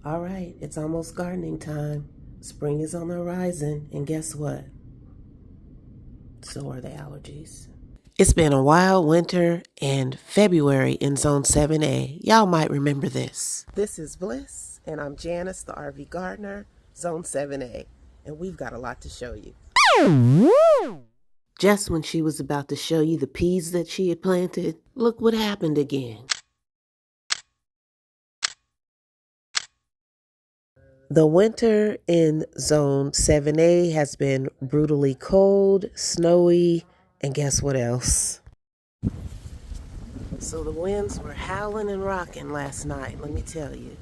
All right, it's almost gardening time. Spring is on the horizon, and guess what? So are the allergies. It's been a wild winter and February in Zone 7A. Y'all might remember this. This is Bliss, and I'm Janice, the RV gardener, Zone 7A, and we've got a lot to show you. Just when she was about to show you the peas that she had planted, look what happened again. The winter in Zone 7A has been brutally cold, snowy, and guess what else? So the winds were howling and rocking last night, let me tell you.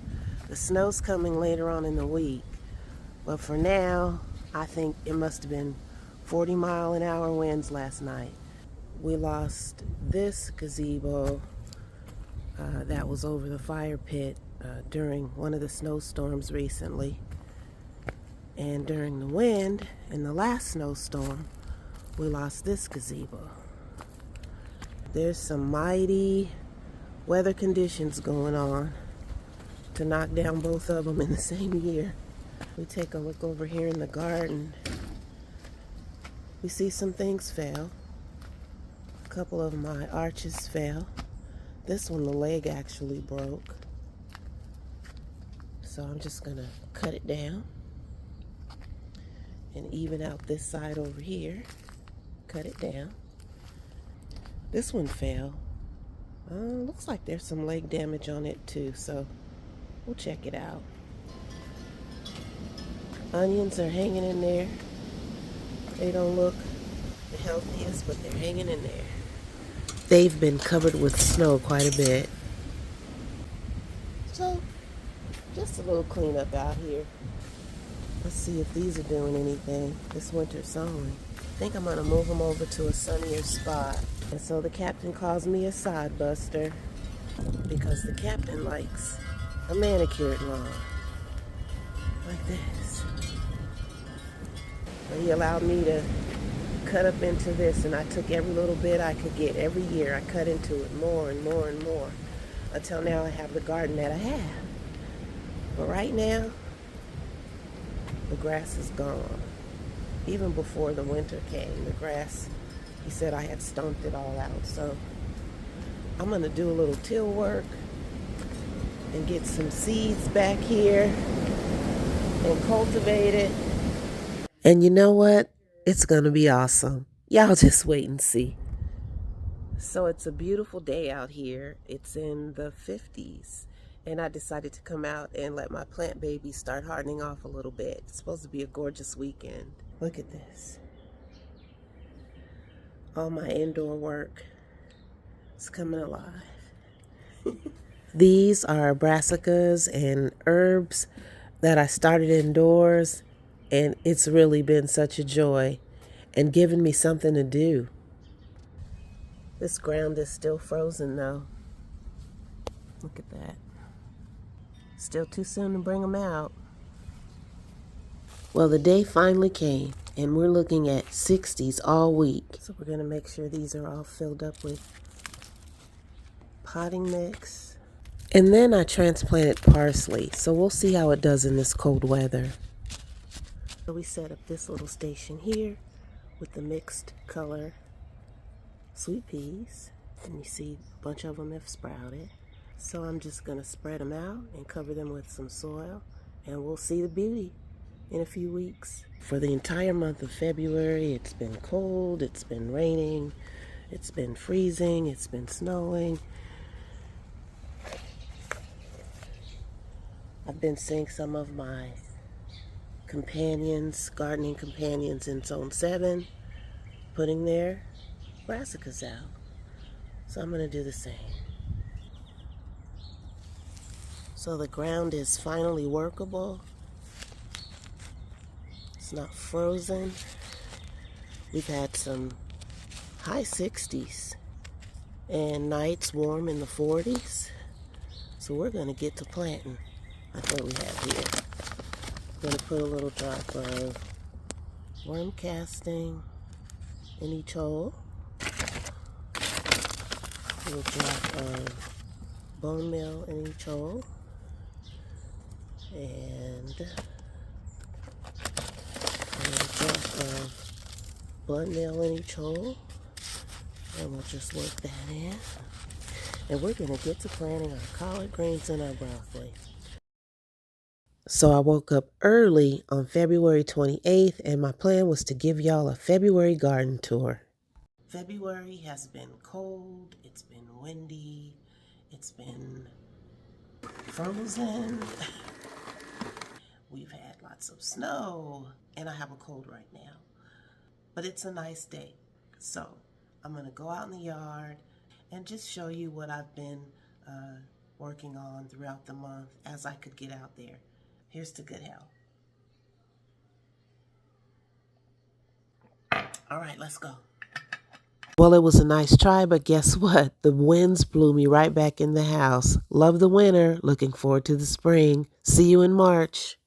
The snow's coming later on in the week, but for now, I think it must have been 40-mile-an-hour winds last night. We lost this gazebo that was over the fire pit during one of the snowstorms recently. And during the wind, in the last snowstorm, we lost this gazebo. There's some mighty weather conditions going on to knock down both of them in the same year. We take a look over here in the garden. We see some things fell. A couple of my arches fell. This one, the leg actually broke. So I'm just gonna cut it down and even out this side over here. Cut it down. This one fell. Looks like there's some leg damage on it too, so we'll check it out. Onions are hanging in there. They don't look the healthiest, but they're hanging in there. They've been covered with snow quite a bit. So, just a little cleanup out here. Let's see if these are doing anything this winter sowing. I think I'm gonna move them over to a sunnier spot. And so the captain calls me a sod buster because the captain likes a manicured lawn. Like this. But he allowed me to cut up into this, and I took every little bit I could get. Every year I cut into it more and more and more until now I have the garden that I have. But right now, the grass is gone. Even before the winter came, the grass, he said I had stomped it all out. So I'm gonna do a little till work and get some seeds back here and cultivate it. And you know what? It's gonna be awesome. Y'all just wait and see. So it's a beautiful day out here. It's in the 50s. And I decided to come out and let my plant babies start hardening off a little bit. It's supposed to be a gorgeous weekend. Look at this. All my indoor work is coming alive. These are brassicas and herbs that I started indoors, and it's really been such a joy and given me something to do. This ground is still frozen though. Look at that. Still too soon to bring them out. Well, the day finally came, and we're looking at 60s all week. So we're gonna make sure these are all filled up with potting mix. And then I transplanted parsley, so we'll see how it does in this cold weather. So we set up this little station here with the mixed color sweet peas, and you see a bunch of them have sprouted. So I'm just gonna spread them out and cover them with some soil, and we'll see the beauty in a few weeks. For the entire month of February, it's been cold, it's been raining, it's been freezing, it's been snowing. I've been seeing some of my companions, gardening companions in Zone 7, putting their brassicas out. So I'm gonna do the same. So the ground is finally workable. It's not frozen. We've had some high 60s and nights warm in the 40s. So we're gonna get to planting like what we have here. I'm gonna put a little drop of worm casting in each hole. A little drop of bone meal in each hole. And I'm going to drop a blunt nail in each hole. And we'll just work that in. And we're going to get to planting our collard greens and our broccoli. So I woke up early on February 28th, and my plan was to give y'all a February garden tour. February has been cold, it's been windy, it's been frozen. We've had lots of snow, and I have a cold right now. But it's a nice day. So I'm going to go out in the yard and just show you what I've been working on throughout the month as I could get out there. Here's to good health. All right, let's go. Well, it was a nice try, but guess what? The winds blew me right back in the house. Love the winter. Looking forward to the spring. See you in March.